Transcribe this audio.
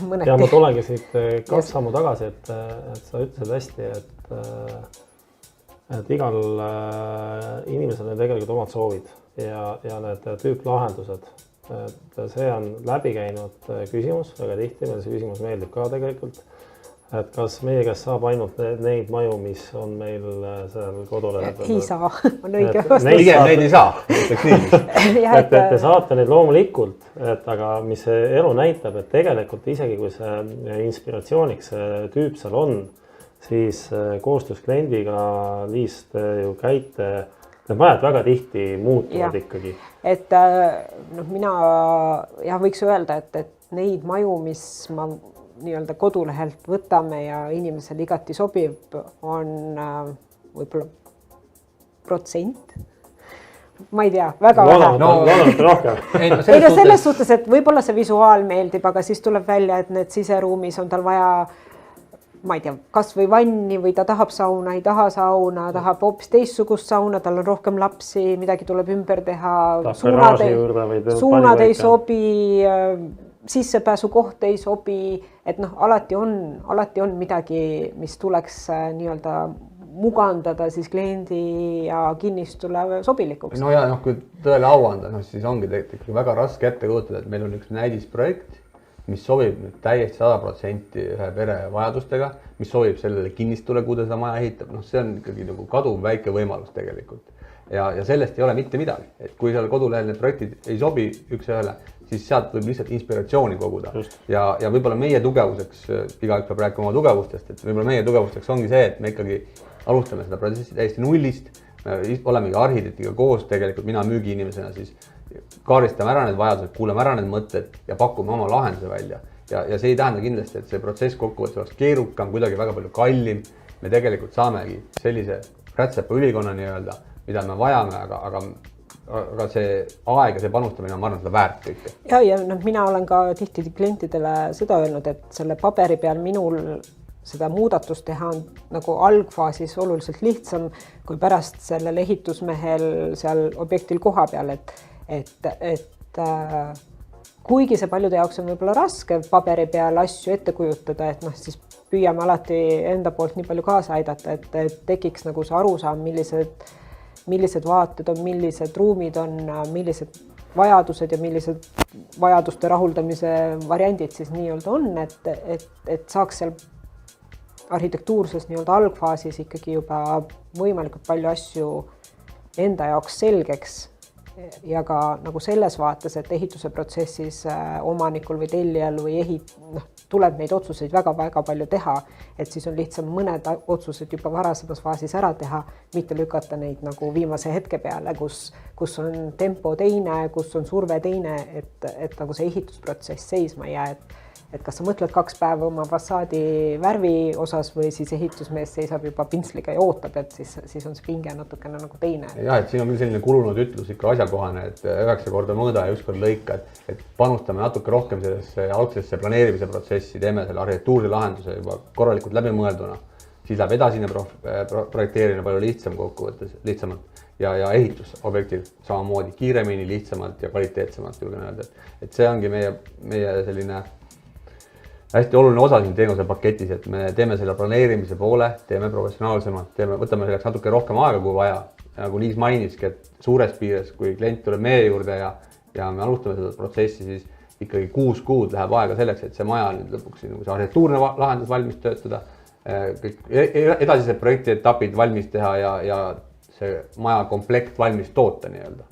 mõneti. Ja ma tulengi siit 2 sammu tagasi, et sa ütlesid hästi, et igal inimesel on tegelikult omad soovid ja need tüüplahendused, et see on läbi käinud küsimus, väga tihti, meil see küsimus meeldib ka tegelikult, et kas meie käest saab ainult neid maju, mis on meil seal kodulehel. Ei saa, on õige vastus. Neid ei saa. Et te saate neid loomulikult, aga mis see elu näitab, et tegelikult isegi kui see inspiratsiooniks see tüüp seal on, siis koostöös kliendiga liist ju käite, need majad väga tihti muutuvad ikkagi. Et mina võiks öelda, et neid maju, mis ma nii-öelda kodulehelt võtame ja inimesel igati sobib, on võib-olla protsent. Ma ei tea, väga vähe. Loodavalt rohkem. Ei no selles suhtes, et võib-olla see visuaal meeldib, aga siis tuleb välja, et need siseruumis on tal vaja, ma ei tea, kas või vanni või ta tahab sauna, ei taha sauna, tahab hoopis teistsugust sauna, tal on rohkem lapsi, midagi tuleb ümber teha, suunad ei sobi, sissepääsu koht ei sobi, et alati on midagi, mis tuleks nii-öelda mugandada siis kliendi ja kinnistule sobilikuks. No ja kui tõele au anda, siis ongi tegelikult väga raske ette kujutada, et meil on üks näidisprojekt, mis sobib nüüd täiesti 100% ühe pere vajadustega, mis sobib sellele kinnistule, kui ta seda maja ehitab. See on ikkagi nagu kaduv väike võimalus tegelikult. Ja sellest ei ole mitte midagi. Et kui seal kodulehel need projektid ei sobi üks ühele, siis sealt võib lihtsalt inspiratsiooni koguda. Ja võib-olla meie tugevuseks, igaüks peab rääkima oma tugevustest, et võib-olla meie tugevusteks ongi see, et me ikkagi alustame seda protsessi täiesti nullist, olemegi arhitektiga koos tegelikult, mina müügiinimesena siis kaaristame ära need vajadused, kuulame ära need mõtted ja pakume oma lahenduse välja. Ja see ei tähenda kindlasti, et see protsess kokkuvõttes oleks keerukam, kuidagi väga palju kallim. Me tegelikult saamegi sellise rätsepa ülikonna nii-öelda, mida me vajame, aga see aeg ja see panustamine on, ma arvan, seda väärt kõike. Ja mina olen ka tihti klientidele seda öelnud, et selle paberi peal minul seda muudatust teha on nagu algfaasis oluliselt lihtsam kui pärast sellel ehitusmehel seal objektil koha peal, et kuigi see paljude jaoks on võib-olla raske paberi peal asju ette kujutada, et siis püüame alati enda poolt nii palju kaasa aidata, et tekiks nagu see arusaam, millised vaated on, millised ruumid on, millised vajadused ja millised vajaduste rahuldamise variandid siis nii-öelda on, et saaks seal arhitektuurses nii-öelda algfaasis ikkagi juba võimalikult palju asju enda jaoks selgeks ja ka nagu selles vaates, et ehituse protsessis omanikul või tellijal või tuleb neid otsuseid väga-väga palju teha, et siis on lihtsam mõned otsused juba varasemas faasis ära teha, mitte lükata neid nagu viimase hetke peale, kus on tempo teine, kus on surve teine, et nagu see ehitusprotsess seisma ei jää, et kas sa mõtled 2 päeva oma fassaadi värvi osas või siis ehitusmees seisab juba pintsliga ja ootab, et siis on see pinge natukene nagu teine. Ja, et siin on küll selline kulunud ütlus ikka asjakohane, et 9 korda mõõda ja 1 kord lõika, et panustame natuke rohkem sellesse algsesse planeerimise protsessi, teeme selle arhitektuurse lahenduse juba korralikult läbimõelduna, siis läheb edasine projekteerimine palju lihtsam kokkuvõttes, lihtsamalt ja ehitusobjektil samamoodi kiiremini, lihtsamalt ja kvaliteetsemalt julgen öelda, et see ongi meie selline hästi oluline osa siin teenuse paketis, et me teeme selle planeerimise poole, teeme professionaalsemalt, võtame selleks natuke rohkem aega kui vaja. Nagu Liis mainiski, et suures piires, kui klient tuleb meie juurde ja me alustame seda protsessi, siis ikkagi 6 kuud läheb aega selleks, et see maja nüüd lõpuks see arhitektuurne lahendus valmis töötada, kõik edasised projekti etapid valmis teha ja see maja komplekt valmis toota nii-öelda.